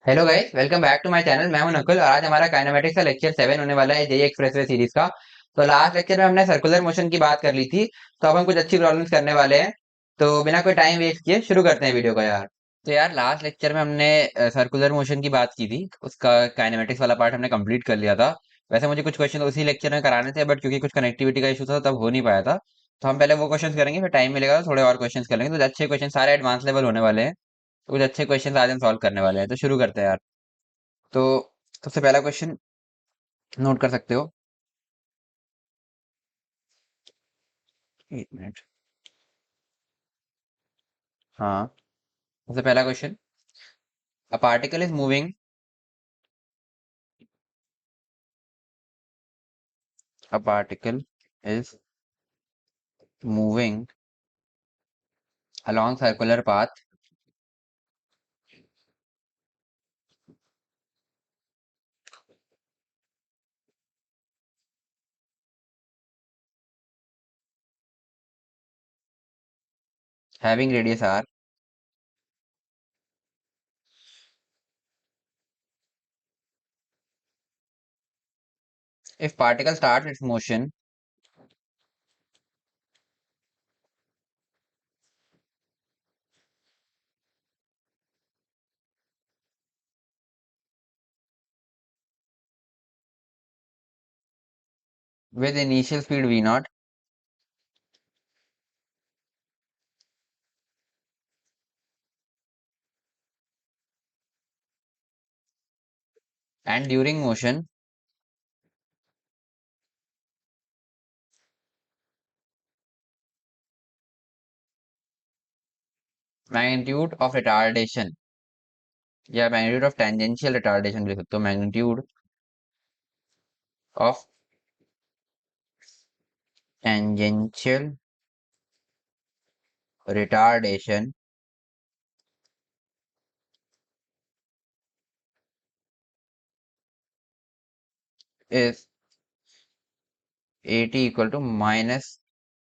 Hello guys, welcome back to my channel. मैं हूं नकुल और आज हमारा काइनेमेटिक्स का लेक्चर 7 होने वाला है, जेई एक्सप्रेसवे सीरीज का। तो लास्ट लेक्चर में हमने सर्कुलर मोशन की बात कर ली थी, तो अब हम कुछ अच्छी प्रॉब्लम्स करने वाले हैं। तो बिना कोई टाइम वेस्ट किए शुरू करते हैं वीडियो को यार। तो यार लास्ट लेक्चर में हमने सर्कुलर मोशन की बात की थी, उसका काइनेमेटिक्स वाला पार्ट हमने कंप्लीट कर लिया था। वैसे मुझे कुछ क्वेश्चन उसी लेक्चर में कराने थे, बट क्योंकि कुछ कनेक्टिविटी का इशू था तब हो नहीं पाया था। तो हम पहले वो क्वेश्चन करेंगे, फिर टाइम मिलेगा तो थोड़े और क्वेश्चन करेंगे। तो अच्छे क्वेश्चन सारे एडवांस लेवल होने वाले हैं, तो कुछ अच्छे क्वेश्चन आज हम सॉल्व करने वाले हैं। तो शुरू करते हैं यार। तो सबसे पहला क्वेश्चन नोट कर सकते हो। 1 मिनट। हाँ, सबसे पहला question. A particle is moving. A particle is moving along circular path having radius r. If particle starts its motion with initial speed v naught and during motion magnitude of retardation या magnitude of tangential retardation लिख सकते हो। magnitude of tangential retardation is at equal to minus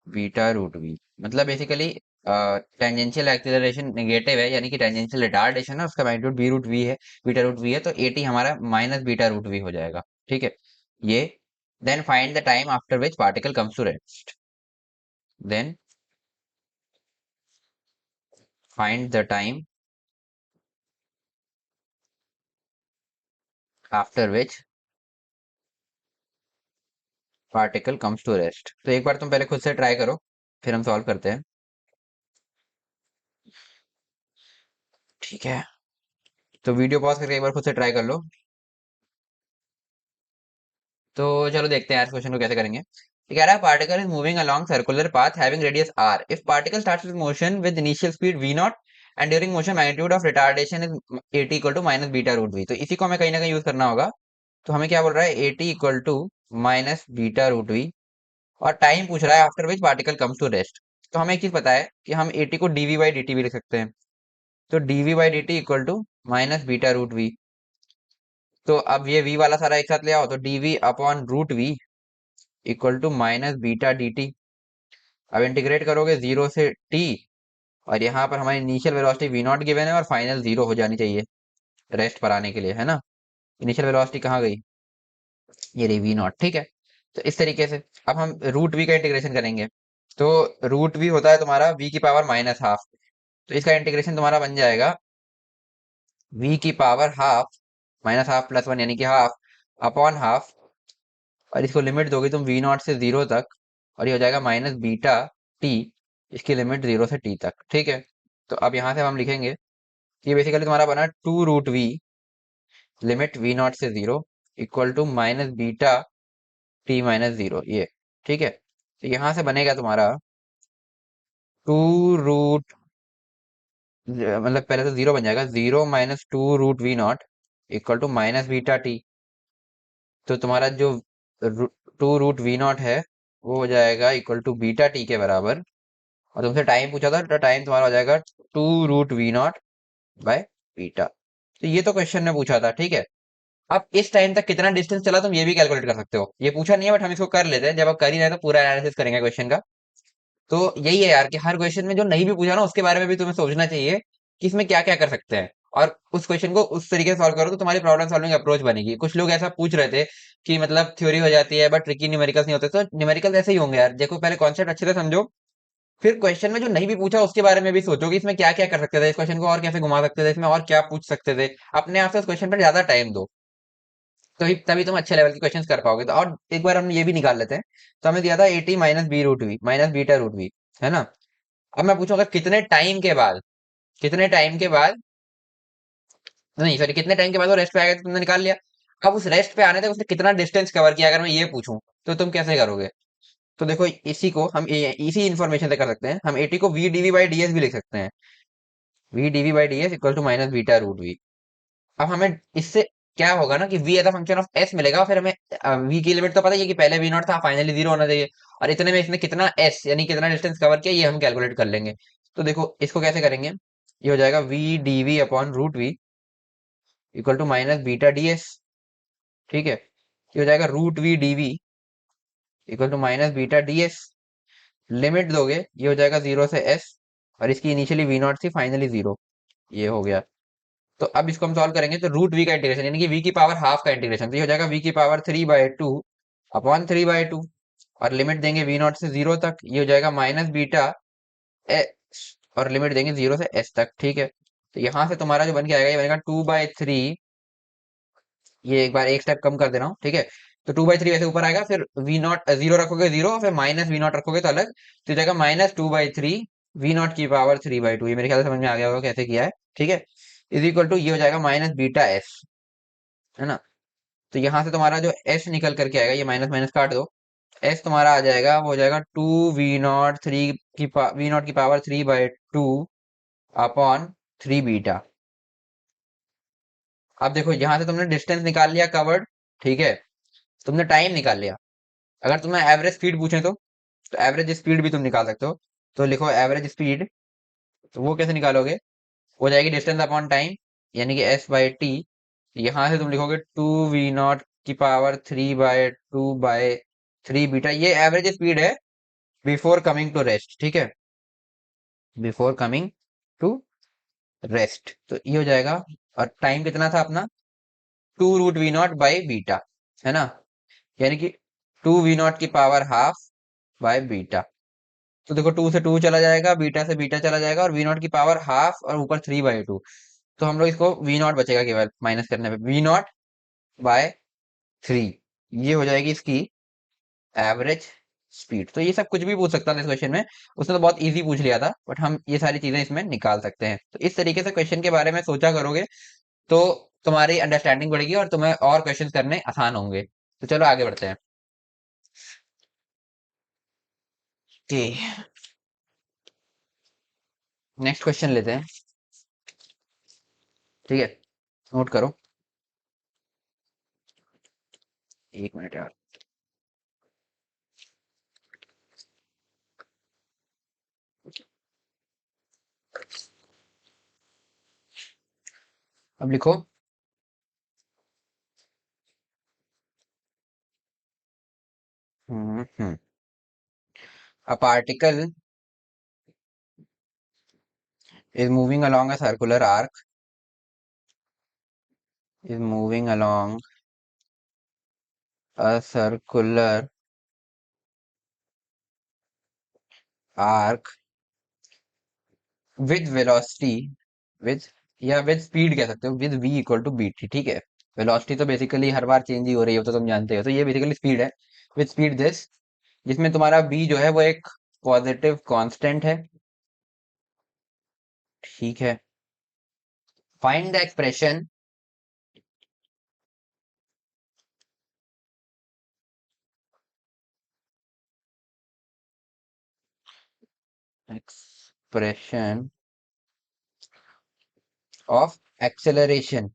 beta root v. मतलब basically tangential acceleration negative है, यानी कि tangential retardation है, उसका मैग्नीट्यूड बी रूट वी है, बीटा रूट वी है। तो एटी हमारा माइनस बीटा रूट वी हो जाएगा। ठीक है, ये। Then find the time after which particle comes to rest. Then find the time after which particle comes to rest. तो एक बार तुम पहले खुद से ट्राई करो, फिर हम सॉल्व करते हैं। ठीक है, तो वीडियो पॉज करके एक बार खुद से ट्राई कर लो। तो चलो देखते हैं यार क्वेश्चन को कैसे करेंगे। ये कह रहा है particle is moving along circular path having radius r। If particle starts with motion with initial speed v naught and during motion magnitude of retardation is at equal to minus beta root v. तो इसी को हमें कहीं ना कहीं use करना होगा। तो हमें क्या बोल रहा है, at equal to minus beta root v, और टाइम पूछ रहा है after which particle comes to rest. तो हमें एक चीज पता है कि हम at को dv बाई dt भी लिख सकते हैं। तो dv by dt equal to minus beta root v. तो अब ये v वाला सारा एक साथ ले आओ, तो dv upon root v equal to minus beta d t. अब इंटीग्रेट करोगे जीरो से टी, और यहाँ पर हमारी initial velocity v naught given है और फाइनल जीरो हो जानी चाहिए रेस्ट पर आने के लिए, है ना। इनिशियल वेलोसिटी कहाँ गई, ये रही वी नॉट। ठीक है, तो इस तरीके से अब हम रूट वी का इंटीग्रेशन करेंगे। तो रूट वी होता है तुम्हारा वी की पावर माइनस हाफ। तो इसका इंटीग्रेशन तुम्हारा बन जाएगा वी की power half minus half plus one, यानी कि हाफ अपॉन हाफ। और इसको लिमिट दोगे तुम वी नॉट से जीरो तक, और ये हो जाएगा माइनस बीटा टी। इसकी लिमिट जीरो से टी तक। ठीक है, तो अब यहाँ से हम लिखेंगे, ये बेसिकली तुम्हारा बना two root V limit V not से zero equal to minus beta T minus zero, ये। ठीक है, तो यहाँ से बनेगा तुम्हारा टू रूट, मतलब पहले तो जीरो बन जाएगा, zero minus two root v not equal to minus beta t. तो तुम्हारा जो टू रूट वी नॉट है वो हो जाएगा इक्वल टू बीटा टी के बराबर। और तुमसे टाइम पूछा था, तो टाइम तुम्हारा हो जाएगा two root v naught by beta. तो ये तो क्वेश्चन ने पूछा था। ठीक है, अब इस टाइम तक कितना डिस्टेंस चला तुम ये भी कैलकुलेट कर सकते हो। ये पूछा नहीं है, बट हम इसको कर लेते हैं। जब आप कर ही रहे हैं तो पूरा एनालिसिस करेंगे क्वेश्चन का। तो यही है यार कि हर क्वेश्चन में जो नहीं भी पूछा ना, उसके बारे में भी तुम्हें सोचना चाहिए कि इसमें क्या क्या कर सकते हैं। और उस क्वेश्चन को उस तरीके से सॉल्व करो तो तुम्हारी प्रॉब्लम सॉल्विंग अप्रोच बनेगी। कुछ लोग ऐसा पूछ रहे थे कि मतलब थ्योरी हो जाती है बट ट्रिकी न्यूमेरिकल्स नहीं होते, तो न्यूमेरिकल्स ऐसे ही होंगे यार। देखो पहले कॉन्सेप्ट अच्छे से समझो, फिर क्वेश्चन में जो नहीं भी पूछा उसके बारे में भी सोचो कि इसमें क्या क्या कर सकते थे, इस क्वेश्चन को और कैसे घुमा सकते थे, इसमें और क्या पूछ सकते थे। अपने आप से उस क्वेश्चन पर ज्यादा टाइम दो, तो तभी तुम अच्छे लेवल के क्वेश्चंस कर पाओगे। तो और एक बार हम ये भी निकाल लेते हैं। तो हमें दिया था 80 minus b root v minus beta root v, है ना। अब मैं पूछूंगा कितने टाइम के बाद, कितने टाइम के बाद, नहीं सॉरी, कितने टाइम के बाद वो रेस्ट पे आएगा, तो तुमने निकाल लिया। अब उस रेस्ट पे आने तक उसने कितना डिस्टेंस कवर किया, अगर मैं ये पूछूं तो तुम कैसे करोगे। तो देखो इसी को हम इसी इंफॉर्मेशन से कर सकते हैं। हम 80 को v DV by D s भी लिख सकते हैं। V DV by D S equal to minus beta root v. अब हमें इससे क्या होगा ना कि v as a function of s मिलेगा, फिर हमें v की लिमिट तो पता ही है कि पहले v नॉट था, फाइनली जीरो होना चाहिए। और इतने में इसने कितना s यानी कितना डिस्टेंस कवर किया ये हम कैलकुलेट कर लेंगे। तो देखो इसको कैसे करेंगे, ये हो जाएगा v dv upon root v equal to minus beta d s. ठीक है, ये हो जाएगा root v d v equal to minus beta d s. Limit दोगे ये हो जाएगा जीरो से s, और इसकी इनिशियली v नॉट थी, फाइनली जीरो। ये हो गया। तो अब इसको हम सॉल्व करेंगे तो रूट वी का इंटीग्रेशन यानी कि वी की पावर हाफ का इंटीग्रेशन, तो ये हो जाएगा वी की पावर 3/2 अपॉन 3/2। और लिमिट देंगे वी नॉट से जीरो तक, ये हो जाएगा माइनस बीटा एस, और लिमिट देंगे जीरो से एस तक। ठीक है, तो यहां से तुम्हारा जो बन के आएगा ये बनेगा 2/3। ये एक बार एक स्टेप कम कर दे रहा हूँ, ठीक है। तो 2/3 वैसे ऊपर आएगा, फिर वी नॉट जीरो रखोगे जीरो, फिर माइनस वी नॉट रखोगे तो अलग, तो हो जाएगा -2/3 वी नॉट की पावर 3/2। ये मेरे ख्याल से समझ में आ गया होगा कैसे किया है, ठीक है। इज इक्वल टू ये हो जाएगा माइनस बीटा एस, है ना। तो यहां से तुम्हारा जो एस निकल करके आएगा, ये माइनस माइनस काट दो, एस तुम्हारा आ जाएगा, वो हो जाएगा 2 वी नॉट की पावर 3/2 अपॉन 3 बीटा। अब देखो यहां से तुमने डिस्टेंस निकाल लिया कवर्ड, ठीक है, तुमने टाइम निकाल लिया। अगर तुम्हें एवरेज स्पीड पूछे तो एवरेज स्पीड भी तुम निकाल सकते हो। तो लिखो एवरेज स्पीड, तो वो कैसे निकालोगे, हो जाएगी डिस्टेंस अपॉन टाइम यानी कि s/t। यहां से तुम लिखोगे 2 v नॉट की पावर 3/2 बाय 3 बीटा। ये एवरेज स्पीड है बिफोर कमिंग टू रेस्ट, ठीक है, बिफोर कमिंग टू रेस्ट। तो ये हो जाएगा। और टाइम कितना था अपना, 2 √v0/बीटा, है ना, यानी कि 2 v0 की पावर ½ बाय बीटा। तो देखो 2 से 2 चला जाएगा, बीटा से बीटा चला जाएगा, और v0 की पावर ½ और ऊपर 3/2। तो हम लोग इसको v0 बचेगा केवल माइनस करने पे, v0/3। ये हो जाएगी इसकी एवरेज स्पीड। तो ये सब कुछ भी पूछ सकता था इस क्वेश्चन में, उसने तो बहुत इजी पूछ लिया था, बट हम ये सारी चीजें इसमें निकाल सकते हैं। तो इस तरीके से क्वेश्चन के बारे में सोचा करोगे तो तुम्हारी अंडरस्टैंडिंग बढ़ेगी और तुम्हें और क्वेश्चन करने आसान होंगे। तो चलो आगे बढ़ते हैं। ओके, नेक्स्ट क्वेश्चन लेते हैं, ठीक है, नोट करो। एक मिनट यार। अब लिखो, a particle is moving along a circular arc, is moving along a circular arc with velocity, with, या विद स्पीड कह सकते हो, with v equal to b t, ठीक है। वेलोसिटी तो बेसिकली हर बार चेंज ही हो रही है, वो तो तुम जानते हो, तो ये बेसिकली स्पीड है। विद स्पीड दिस, जिसमें तुम्हारा v जो है वो एक पॉजिटिव कांस्टेंट है, ठीक है। Find the expression, expression of acceleration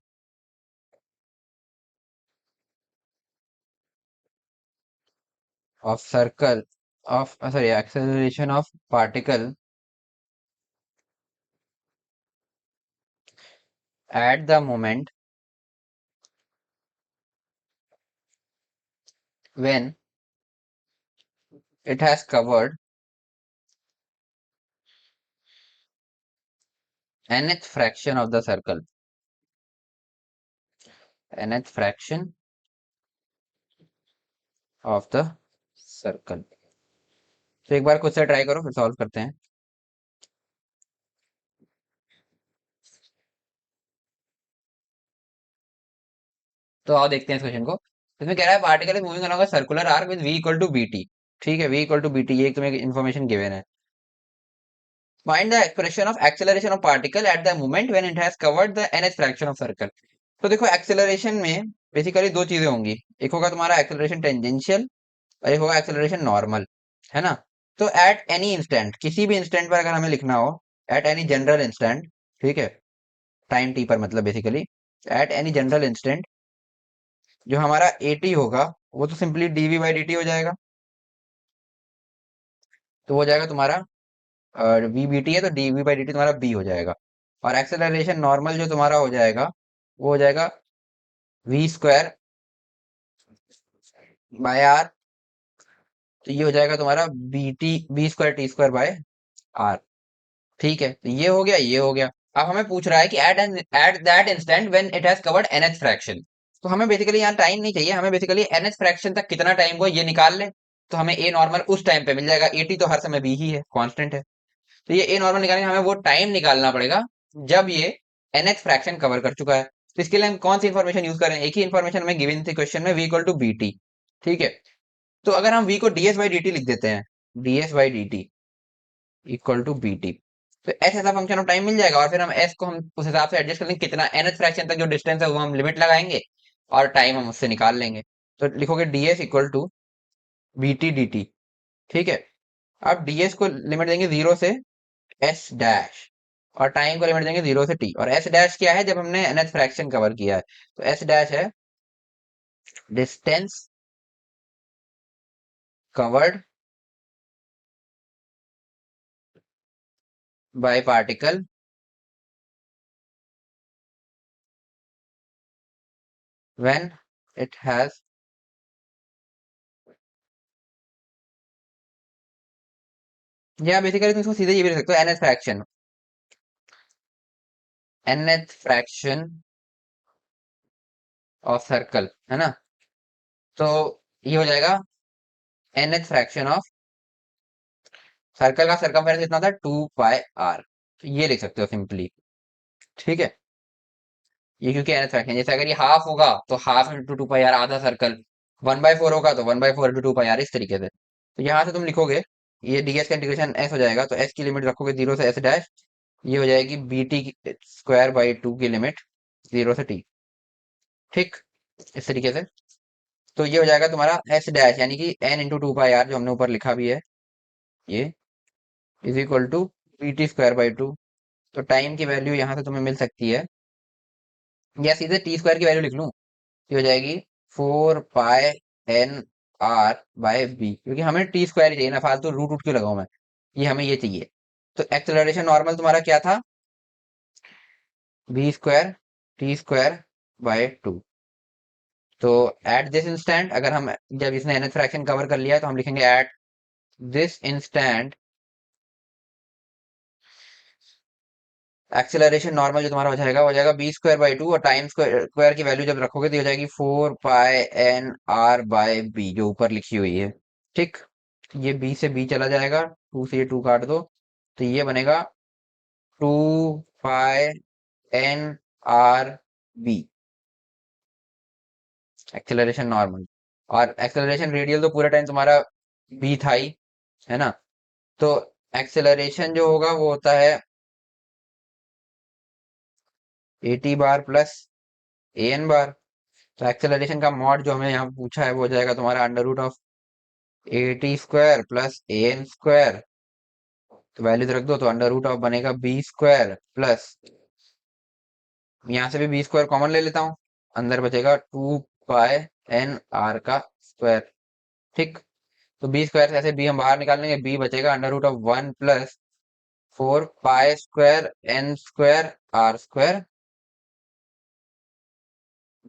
of circle of sorry acceleration of particle at the moment when it has covered nth fraction of the circle। nth fraction of the circle. तो एक बार खुद से try करो, फिर solve करते हैं। तो आओ देखते हैं इस क्वेश्चन को। इसमें कह रहा है particle is moving along a circular arc with v equal to b t. ठीक है, v equal to b t, ये तुम्हें इन्फॉर्मेशन गिवन है। Find the expression of acceleration of particle at the moment when it has covered the nth fraction of circle. तो देखो acceleration में basically दो चीजें होंगी। एक होगा तुम्हारा एक्सेलरेशन टेंजेंशियल और एक होगा एक्सेलरेशन नॉर्मल, है ना। तो एट एनी इंस्टेंट, किसी भी इंस्टेंट पर अगर हमें लिखना हो, एट एनी जनरल इंस्टेंट, ठीक है, टाइम टी पर मतलब basically, at any general instant जो हमारा एटी होगा वो तो simply d v by d t हो जाएगा। तो हो जाएगा तुम्हारा वी बी टी है तो डीवी बाई डी टी तुम्हारा बी हो जाएगा। और एक्सेलरेशन नॉर्मल जो तुम्हारा हो जाएगा वो हो जाएगा वी स्क्वायर बाय आर। तो ये हो जाएगा तुम्हारा b t, b square T square by are. ठीक है, तो ये हो गया, ये हो गया। अब हमें पूछ रहा है कि at that instant when it has covered nth fraction. तो हमें बेसिकली यहाँ टाइम नहीं चाहिए, हमें बेसिकली nth फ्रैक्शन तक कितना टाइम हुआ ये निकाल ले। तो हमें ए नॉर्मल उस टाइम पे मिल जाएगा, एटी तो हर समय बी ही है, कांस्टेंट है। तो ये ए नॉर्मल निकालने हमें वो टाइम निकालना पड़ेगा जब ये nth फ्रैक्शन कवर कर चुका है। तो इसके लिए हम कौन सी इन्फॉर्मेशन यूज करें, एक ही इन्फॉर्मेशन हमें गिवन थी क्वेश्चन में, v equal to b t. ठीक है, तो अगर हम v को ds बाई डी टी लिख देते हैं, ds by d t equal to b t, तो एस ऐसा फंक्शन ऑफ टाइम मिल जाएगा। और फिर हम एस को हम उस हिसाब से एडजस्ट कर लेंगे, कितना nth फ्रैक्शन तक जो डिस्टेंस है वो हम लिमिट लगाएंगे और टाइम हम उससे निकाल लेंगे। तो लिखोगे ds equal to b t d t. ठीक है, अब ds को लिमिट देंगे जीरो से एस डैश, और टाइम को लिमिट देंगे जीरो से टी। और एस डैश क्या है, जब हमने nth फ्रैक्शन कवर किया है, तो एस डैश है distance covered by particle when it has, या बेसिकली तुम इसको सीधे ये भी लिख सकते हो, nth fraction, nth fraction of circle, है ना। तो ये हो जाएगा nth फ्रैक्शन ऑफ सर्कल का सरकमफेरेंस कितना था, टू पाई आर। तो ये लिख सकते हो सिंपली। ठीक है, ये क्योंकि nth फ्रैक्शन, जैसे अगर ये हाफ होगा तो half into two pi r आधा सर्कल, वन बाई फोर होगा तो one by four into two pi r, इस तरीके से। तो यहाँ से तुम लिखोगे, ये डीएस का इंटीग्रेशन एस हो जाएगा, तो एस की लिमिट रखोगे जीरो से एस डैश, ये हो जाएगी b t square by two की लिमिट जीरो से टी। ठीक, इस तरीके से। तो ये हो जाएगा तुम्हारा एस डैश, यानी कि n into two pi r जो हमने ऊपर लिखा भी है, ये is equal to p t square by two. तो टाइम की वैल्यू यहाँ से तुम्हें मिल सकती है, या सीधे टी स्क्वायर की वैल्यू लिख लूँ, ये हो जाएगी four pi N r by b, क्योंकि हमें टी स्क्वायर ही चाहिए ना, फालतू रूट रूट क्यों लगाऊं मैं, ये हमें ये चाहिए। तो एक्सेलरेशन नॉर्मल तुम्हारा क्या था, b square T square by two. तो एट दिस इंस्टेंट, अगर हम, जब इसने nth फ्रैक्शन कवर कर लिया तो हम लिखेंगे at this instant acceleration normal जो तुम्हारा हो जाएगा बी स्क्वायर बाई टू, और टाइम स्क्वायर की वैल्यू जब रखोगे तो ये हो जाएगी four pi N r by b जो ऊपर लिखी हुई है। ठीक, ये बी से बी चला जाएगा, टू से ये टू काट दो, तो ये बनेगा two pi N R b acceleration normal. और एक्सेलरेशन रेडियल तो पूरा टाइम तुम्हारा बी था ही, है ना। तो एक्सेलरेशन जो होगा वो होता है A T bar plus A N bar. तो एक्सेलरेशन का मॉड जो हमें यहाँ पूछा है वो हो जाएगा तुम्हारा under root of A T square plus A N square. तो वैल्यू रख दो, तो अंडर रूट ऑफ बनेगा बी स्क्वायर प्लस, यहाँ से भी बी स्क्वायर कॉमन ले लेता हूँ, अंदर बचेगा टू पाई एन आर का स्क्वायर। ठीक, तो बी स्क्वायर से ऐसे बी हम बाहर निकाल लेंगे, बी बचेगा under root of one plus four pi square N square R square.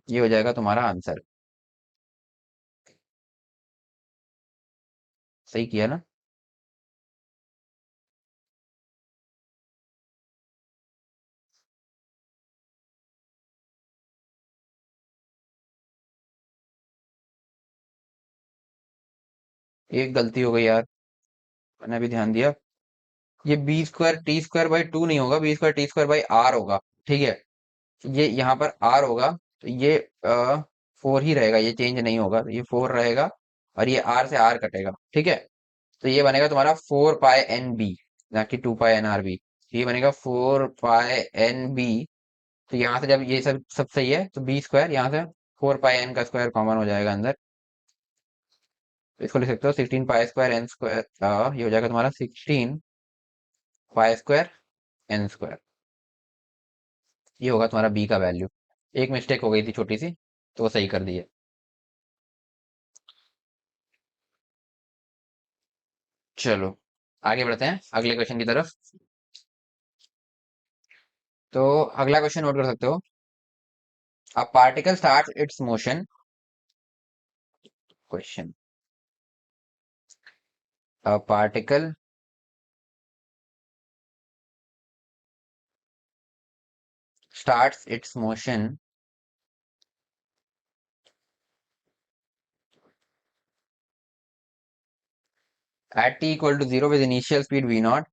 ये हो जाएगा तुम्हारा आंसर। सही किया ना। एक गलती हो गई यार, मैंने अभी ध्यान दिया। ये B square T square by two नहीं होगा, B square T square by R होगा। ठीक है, ये यहाँ पर आर होगा, तो ये फोर ही रहेगा, ये चेंज नहीं होगा, तो ये फोर रहेगा और ये आर से आर कटेगा। ठीक है, तो ये बनेगा तुम्हारा फोर पाई एन बी, ना कि two pi N R B. ये बनेगा फोर पाई एन बी। तो यहाँ से जब ये सब सब सही है तो बी स्क्वायर यहाँ से फोर पाई एन का स्क्वायर कॉमन हो जाएगा अंदर। तो इसको लिख सकते हो 16 पाई स्क्वायर एन स्क्वायर, ये हो जाएगा तुम्हारा 16 पाई स्क्वायर एन स्क्वायर। ये होगा तुम्हारा बी का वैल्यू। एक मिस्टेक हो गई थी छोटी सी, तो वो सही कर दी है। चलो आगे बढ़ते हैं अगले क्वेश्चन की तरफ। तो अगला क्वेश्चन नोट कर सकते हो। A particle starts it's motion, question, a particle starts its motion at t equal to 0 with initial speed v naught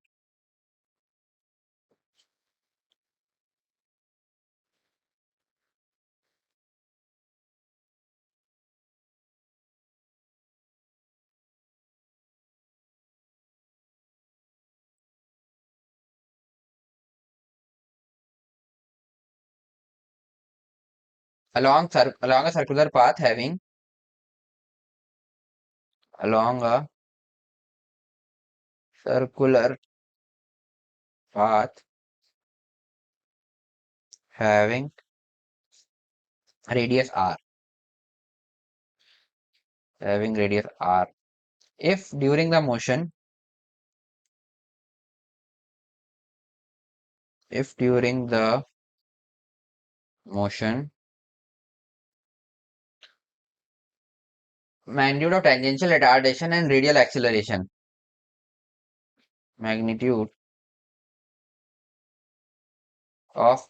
along a circular path having along a circular path having radius r, having radius r. If during the motion, if during the motion magnitude of tangential retardation and radial acceleration, magnitude of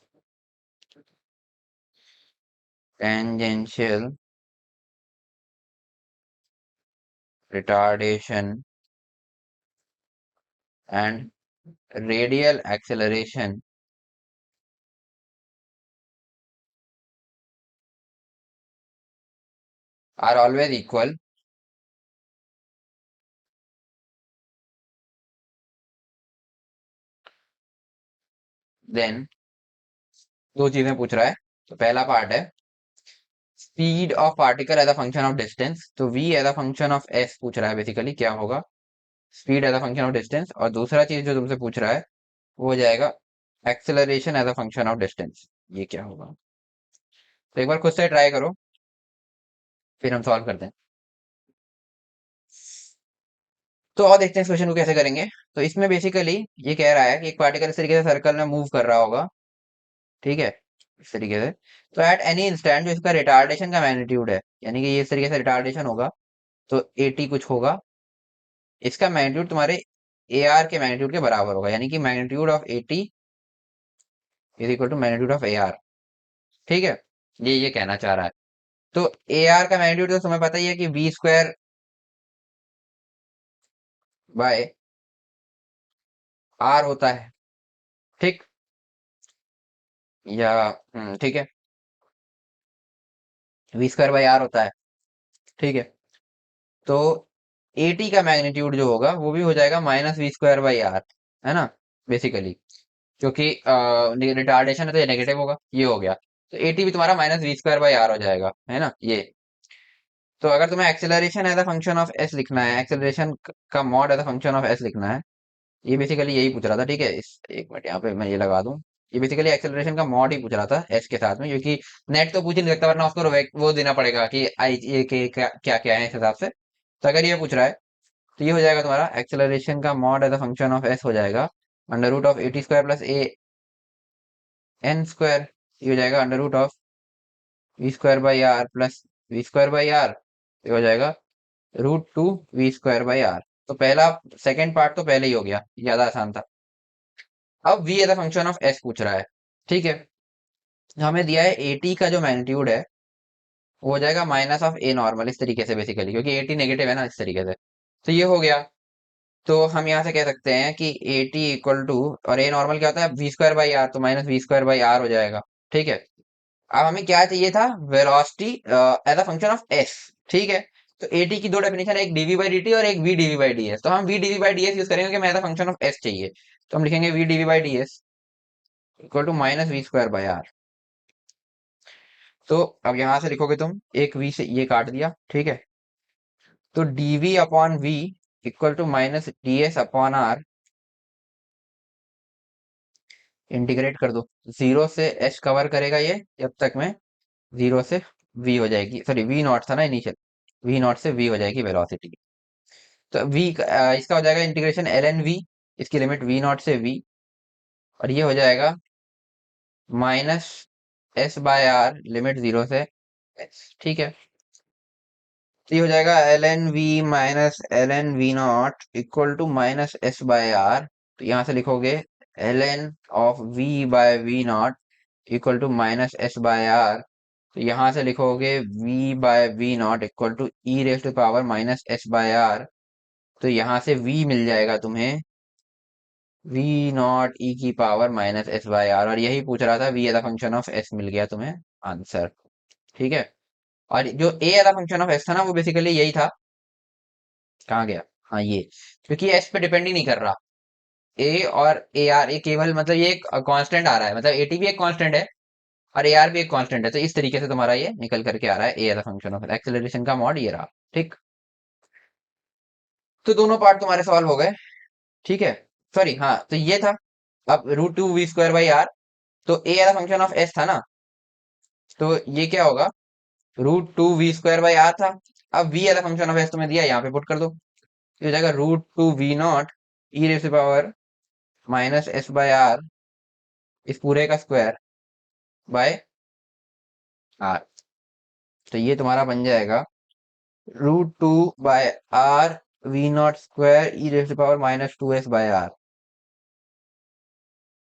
tangential retardation and radial acceleration are always equal, then दो चीजें पूछ रहा है। तो पहला part है speed of particle as a function of distance, तो v as a function of s पूछ रहा है बेसिकली क्या होगा, speed as a function of distance. और दूसरा चीज जो तुमसे पूछ रहा है वो हो जाएगा acceleration as a function of distance, ये क्या होगा। तो एक बार खुद से ट्राई करो, फिर हम सॉल्व करते हैं। तो और देखते हैं इस क्वेश्चन को कैसे करेंगे। तो इसमें बेसिकली ये कह रहा है कि एक पार्टिकल इस तरीके से सर्कल में मूव कर रहा होगा, ठीक है, इस तरीके से। तो एट एनी इंस्टेंट जो इसका रिटार्डेशन का मैग्नीट्यूड है, यानी कि ये इस तरीके से रिटार्डेशन होगा, तो 80 कुछ होगा, इसका मैग्नीट्यूड तुम्हारे ए आर के मैग्नीट्यूड के बराबर होगा, यानी कि magnitude of 80 is equal to magnitude of A R. ठीक है, ये कहना चाह रहा है। तो ए आर का मैग्नीट्यूड तो तुम्हें पता ही है कि वी स्क्वायर बाय आर होता है, ठीक, या ठीक है, वी स्क्वायर बाय आर होता है, ठीक है। तो 80 का मैग्नीट्यूड जो होगा वो भी हो जाएगा minus V square by R, है ना, बेसिकली, क्योंकि रिटार्डेशन है तो ये नेगेटिव होगा, ये हो गया। तो 80 भी तुम्हारा minus V square by R हो जाएगा, है ना ये। तो अगर तुम्हें acceleration as a function of S लिखना है, एक्सेलरेशन का mod as a function of S लिखना है, ये बेसिकली यही पूछ रहा था, ठीक है। इस एक मिनट यहाँ पे मैं ये लगा दूं, ये बेसिकली एक्सेलरेशन का मॉड ही पूछ रहा था एस के साथ में, क्योंकि नेट तो पूछ ही नहीं सकता, वरना उसको वो देना पड़ेगा कि आई ये के क्या क्या क्या है इस हिसाब से। तो अगर ये पूछ रहा है तो ये हो जाएगा तुम्हारा एक्सेलरेशन का mod as a function of S हो जाएगा under root of 80 square plus A N square. ये हो जाएगा under root of V square by R plus V square by R, ये हो जाएगा root two V square by R. तो पहला सेकेंड पार्ट तो पहले ही हो गया, ज्यादा आसान था। अब v as a function of s पूछ रहा है, ठीक है। हमें दिया है 80 का जो मैग्नीट्यूड है वो हो जाएगा माइनस ऑफ ए नॉर्मल, इस तरीके से बेसिकली, क्योंकि 80 नेगेटिव है ना, इस तरीके से। तो ये हो गया। तो हम यहाँ से कह सकते हैं कि ए टी इक्वल टू, और ए नॉर्मल क्या होता है, वी स्क्वायर बाई आर, तो minus V square by R हो जाएगा। ठीक है। अब हमें क्या चाहिए था, velocity as a function of S. ठीक है। तो ए टी की दो डेफिनेशन है, एक डीवी बाई डी टी और एक V DV by D S. तो हम V DV by D S use करेंगे कि हमें as a function of S चाहिए। तो हम लिखेंगे V DV by D S equal to minus V square by R. तो अब यहां से लिखोगे तुम, एक वी से ये काट दिया। ठीक है। तो DV upon V equal to minus D S upon R, integrate कर दो। जीरो से एच कवर करेगा ये जब तक में, जीरो से वी हो जाएगी, सॉरी वी नॉट था ना इनिशियल, वी नॉट से वी हो जाएगी वेलोसिटी। तो वी इसका हो जाएगा इंटीग्रेशन एल एन वी, इसकी लिमिट वी नॉट से वी, और ये हो जाएगा minus S by R limit zero से एच। ठीक है। तो ये हो जाएगा L N V minus L N V not equal to minus S by R. तो यहाँ से लिखोगे L N of V by V not equal to minus S by R. तो यहाँ से लिखोगे v by V not equal to E raise to power minus S by R. तो यहाँ से v मिल जाएगा तुम्हें v नॉट ई की power minus S by R, और यही पूछ रहा था, v as a function of s मिल गया तुम्हें आंसर। ठीक है। और जो a as a function of s था ना, वो बेसिकली यही था। कहाँ गया, हाँ ये, क्योंकि ये s पे डिपेंड ही नहीं कर रहा। a और ए आर, ये केवल मतलब ये एक कांस्टेंट आ रहा है, मतलब एटी भी एक कांस्टेंट है और ए आर भी एक कांस्टेंट है। तो इस तरीके से तुम्हारा ये निकल करके आ रहा है, a as a function of acceleration का मॉड ये रहा। ठीक। तो दोनों पार्ट तुम्हारे सॉल्व हो गए। ठीक है। सॉरी, हाँ तो ये था। अब root two V square by R, तो A as function of S था ना, तो ये क्या होगा, root two V square by R था। अब V as function of S तुम्हें दिया, यहाँ पे पुट कर दो। ये हो जाएगा root two V not E raise power minus S by R, इस पूरे का स्क्वायर बाय आर। तो ये तुम्हारा बन जाएगा root two by R V not square E raise power minus two S by R.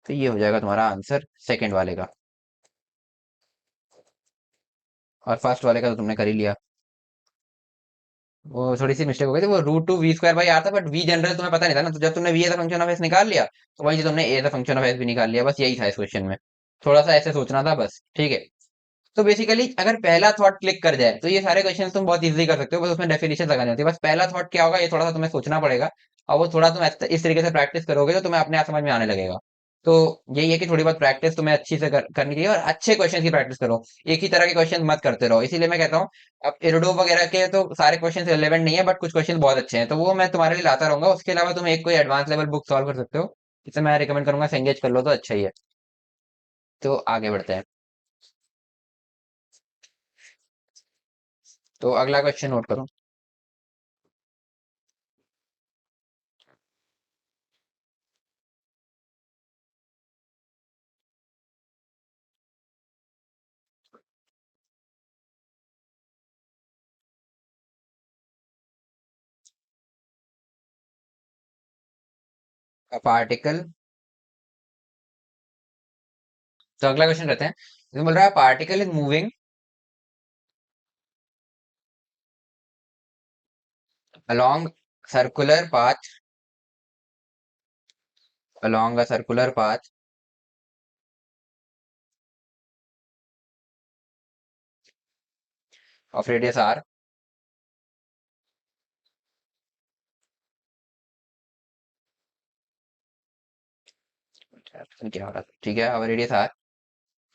तो ये हो जाएगा तुम्हारा आंसर सेकंड वाले का। और फर्स्ट वाले का तो तुमने कर ही लिया। वो थोड़ी सी मिस्टेक हो गई थी, वो root two V square by R था, बट वी जनरल तुम्हें पता नहीं था ना, तो जब तुमने V as function of S निकाल लिया, तो वही तुमने A as function of S भी निकाल लिया। बस यही था इस क्वेश्चन में, थोड़ा सा ऐसे सोचना था बस। ठीक है। तो बेसिकली अगर पहला थॉट क्लिक कर जाए तो ये सारे क्वेश्चन तुम बहुत इजीली कर सकते हो, बस उसमें डेफिनेशन लगानी होती है। बस पहला थॉट क्या होगा, ये थोड़ा सा तुम्हें सोचना पड़ेगा, और वो थोड़ा तुम इस तरीके से प्रैक्टिस करोगे तो तुम्हें अपने आप समझ में आने लगेगा। तो यही है कि थोड़ी बहुत प्रैक्टिस तुम्हें अच्छी से करनी चाहिए, और अच्छे क्वेश्चन की प्रैक्टिस करो। एक ही तरह के क्वेश्चन मत करते रहो, इसीलिए मैं कहता हूँ, अब इरोडो वगैरह के तो सारे क्वेश्चन रिलेवेंट नहीं है, बट कुछ क्वेश्चन बहुत अच्छे हैं, तो वो मैं तुम्हारे लिए लाता रहूंगा। उसके अलावा तुम एक कोई एडवांस लेवल बुक सॉल्व कर सकते हो, इसे मैं रिकमेंड करूंगा, एंगेज कर लो तो अच्छा ही है। तो आगे बढ़ते हैं। तो अगला क्वेश्चन नोट करो। पार्टिकल, तो अगला क्वेश्चन रहते हैं। इसमें बोल रहा है particle is moving along circular path, along a circular path of radius r। क्या हो रहा था, ठीक है, our radius r,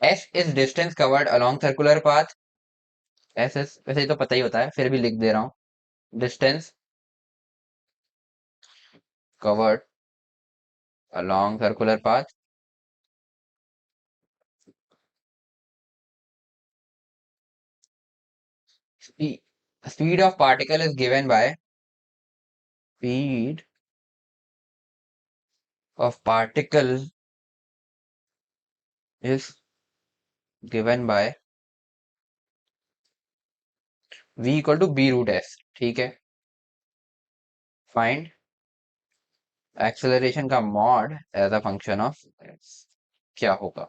s is distance covered along circular path। s is, वैसे ये तो पता ही होता है, फिर भी लिख दे रहा हूँ, distance covered along circular path, speed of particle is given by, speed of particle is given by v equal to b root s। ठीक है। फाइंड एक्सेलरेशन का mod as a function of s, क्या होगा।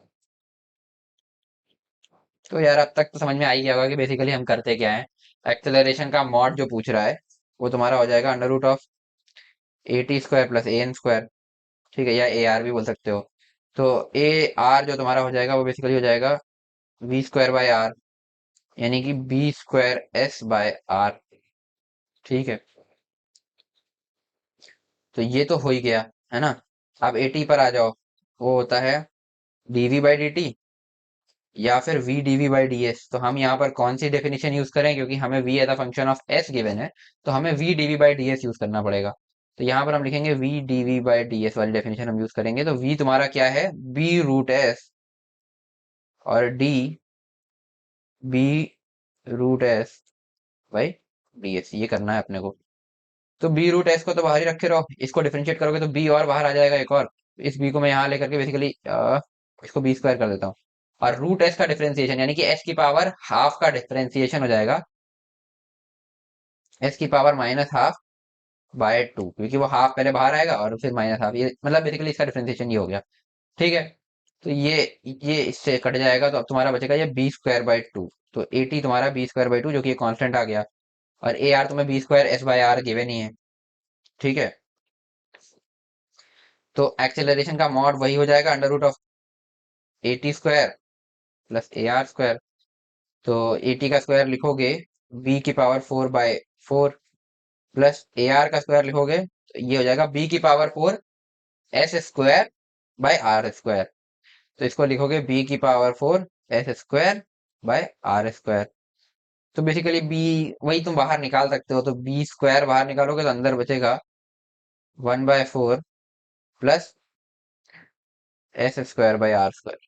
तो यार अब तक तो समझ में आ ही गया होगा कि बेसिकली हम करते क्या है। एक्सेलरेशन का मॉड जो पूछ रहा है, वो तुम्हारा हो जाएगा under root of A T square plus A N square. ठीक है, या ए आर भी बोल सकते हो। तो ए आर जो तुम्हारा हो जाएगा वो बेसिकली हो जाएगा वी स्क्वायर बाय आर, यानी कि B square S by are. ठीक है, तो ये तो हो ही गया, है ना। अब ए टी पर आ जाओ, वो होता है डीवी बाई डी टी या फिर v dv by D S. तो हम यहाँ पर कौन सी डेफिनेशन यूज करें, क्योंकि हमें v as a function of s given है, तो हमें v dv by D S use करना पड़ेगा। तो यहाँ पर हम लिखेंगे v dv by D S वाली डेफिनेशन हम यूज करेंगे। तो v तुम्हारा क्या है, b रूट s, और d b रूट s बाई डी एस, ये करना है अपने को। तो b रूट s को तो बाहर ही रखे रहो, इसको डिफरेंशिएट करोगे तो b और बाहर आ जाएगा एक और। इस b को मैं यहाँ लेकर के बेसिकली इसको b स्क्वायर कर देता हूँ। और रूट s का डिफरेंशिएशन यानी कि s की पावर हाफ का डिफरेंशिएशन हो जाएगा s की power minus half by two, क्योंकि वो हाफ पहले बाहर आएगा और फिर माइनस हाफ, ये मतलब बेसिकली इसका डिफरेंशिएशन ये हो गया। ठीक है, तो ये इससे कट जाएगा, तो अब तुम्हारा बचेगा ये बी स्क्वायर बाई टू। तो ए टी तुम्हारा बी स्क्वायर बाई टू, जो कि ये कांस्टेंट आ गया, और ए आर तुम्हें B square S by R given ही है। ठीक है, तो एक्सेलरेशन का मॉड वही हो जाएगा under root of A T square plus A R square. तो ए टी का स्क्वायर लिखोगे बी की power four by four, plus A R का स्क्वायर लिखोगे तो ये हो जाएगा बी की power four S square by R square. तो इसको लिखोगे बी की power four S square by R square. तो बेसिकली बी वही तुम बाहर निकाल सकते हो, तो बी स्क्वायर बाहर निकालोगे तो अंदर बचेगा one by four plus S square by R square.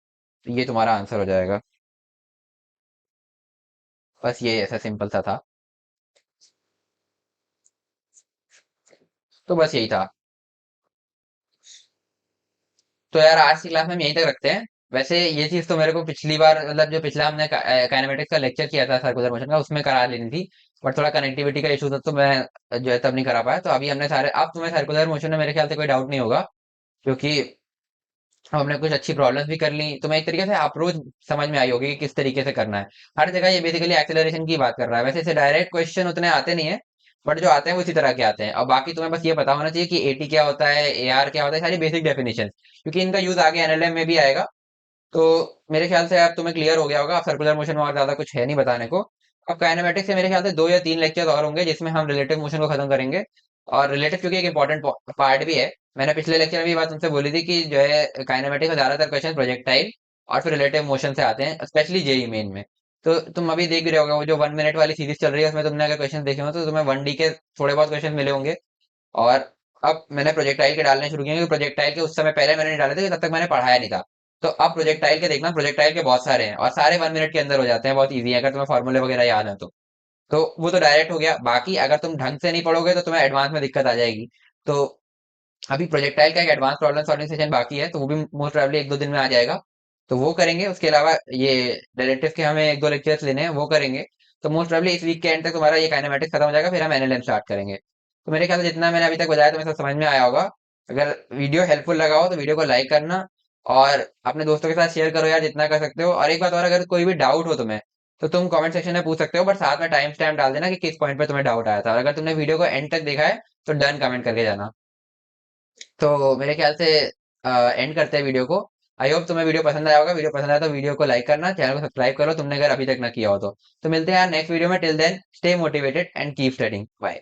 तो ये तुम्हारा आंसर हो जाएगा। बस ये ऐसा सिंपल सा था। तो बस यही था। तो यार आज की क्लास में हम यहीं तक रखते हैं। वैसे ये चीज तो मेरे को पिछली बार, मतलब जो पिछला हमने काइनेमेटिक्स का लेक्चर किया था सर्कुलर मोशन का, उसमें करा लेनी थी। बट थोड़ा कनेक्टिविटी का इशू था, तो मैं जो है तब नहीं करा पाया। तो अभी हमने सारे, अब तुम्हें सर्कुलर मोशन में मेरे ख्याल से कोई डाउट नहीं होगा, क्योंकि हमने कुछ अच्छी प्रॉब्लम्स भी कर ली। तुम्हें एक तरीके से अप्रोच समझ में आई होगी कि किस तरीके से करना है। हर जगह ये बेसिकली एक्सेलरेशन की बात कर रहा है। वैसे इसे डायरेक्ट क्वेश्चन उतने आते नहीं है, बट जो आते हैं वो इसी तरह के आते हैं। और बाकी तुम्हें बस ये पता होना चाहिए कि एटी क्या होता है, ए आर क्या होता है, सारी बेसिक डेफिनेशन, क्योंकि इनका यूज आगे एनएलएम में भी आएगा। तो मेरे ख्याल से अब तुम्हें क्लियर हो गया होगा। अब सर्कुलर मोशन में और ज्यादा कुछ है नहीं बताने को। अब काइनेमेटिक्स से मेरे ख्याल से दो या तीन लेक्चर और होंगे, जिसमें हम रिलेटिव मोशन को खत्म करेंगे। और रिलेटिव क्योंकि एक इंपॉर्टेंट पार्ट भी है। मैंने पिछले लेक्चर में भी बात तुमसे बोली थी कि जो है काइनेमेटिक्स में ज्यादातर क्वेश्चन प्रोजेक्टाइल और फिर रिलेटिव मोशन से आते हैं, स्पेशली जेई मेन में। तो तुम अभी देख भी रहे होगे, वो जो वन मिनट वाली सीरीज चल रही है उसमें तुमने अगर क्वेश्चन देखे हो तो तुम्हें वन डी के थोड़े बहुत क्वेश्चन मिले होंगे। और अब मैंने प्रोजेक्टाइल के डालने शुरू किए, क्योंकि प्रोजेक्टाइल के उस समय पहले मैंने नहीं डाले थे, तब तक मैंने पढ़ाया नहीं था। तो अब प्रोजेक्टाइल के देखना, प्रोजेक्टाइल के बहुत सारे हैं और सारे वन मिनट के अंदर हो जाते हैं, बहुत इजी है अगर तुम्हें फॉर्मूले वगैरह याद है तो वो तो डायरेक्ट हो गया। बाकी अगर तुम ढंग से नहीं पढ़ोगे तो तुम्हें एडवांस में दिक्कत आ जाएगी। तो अभी प्रोजेक्टाइल का एक एडवांस प्रॉब्लम सॉल्विंग सेशन बाकी है, तो वो भी मोस्ट प्रोबेबली एक दो दिन में आ जाएगा। तो वो करेंगे। उसके अलावा ये डेरिवेटिव के हमें एक दो लेक्चर्स लेने हैं, वो करेंगे। तो मोस्ट प्रोबेबली इस वीक के एंड तक तुम्हारा ये काइनेमेटिक्स खत्म हो जाएगा, फिर हम एनएलएम स्टार्ट करेंगे। तो मेरे ख्याल से जितना मैंने अभी तक बताया तुम्हें सब समझ में आया होगा। अगर वीडियो हेल्पफुल लगा हो तो वीडियो को लाइक करना, और अपने दोस्तों के साथ शेयर करो यार जितना कर सकते हो। और एक बात और, अगर कोई भी डाउट हो तुम्हें तो तुम कमेंट सेक्शन में पूछ सकते हो, बट साथ में टाइम स्टैम्प डाल देना कि किस पॉइंट पे तुम्हें डाउट आया था। और अगर तुमने वीडियो को एंड तक देखा है तो डन कमेंट करके जाना। तो मेरे ख्याल से एंड करते हैं वीडियो को। आई होप तुम्हें वीडियो पसंद आया होगा। वीडियो पसंद आया तो वीडियो को लाइक करना, चैनल को सब्सक्राइब करो तुमने अगर अभी तक ना किया हो तो मिलते हैं यार नेक्स्ट वीडियो में। Till then stay motivated and keep studying. Bye.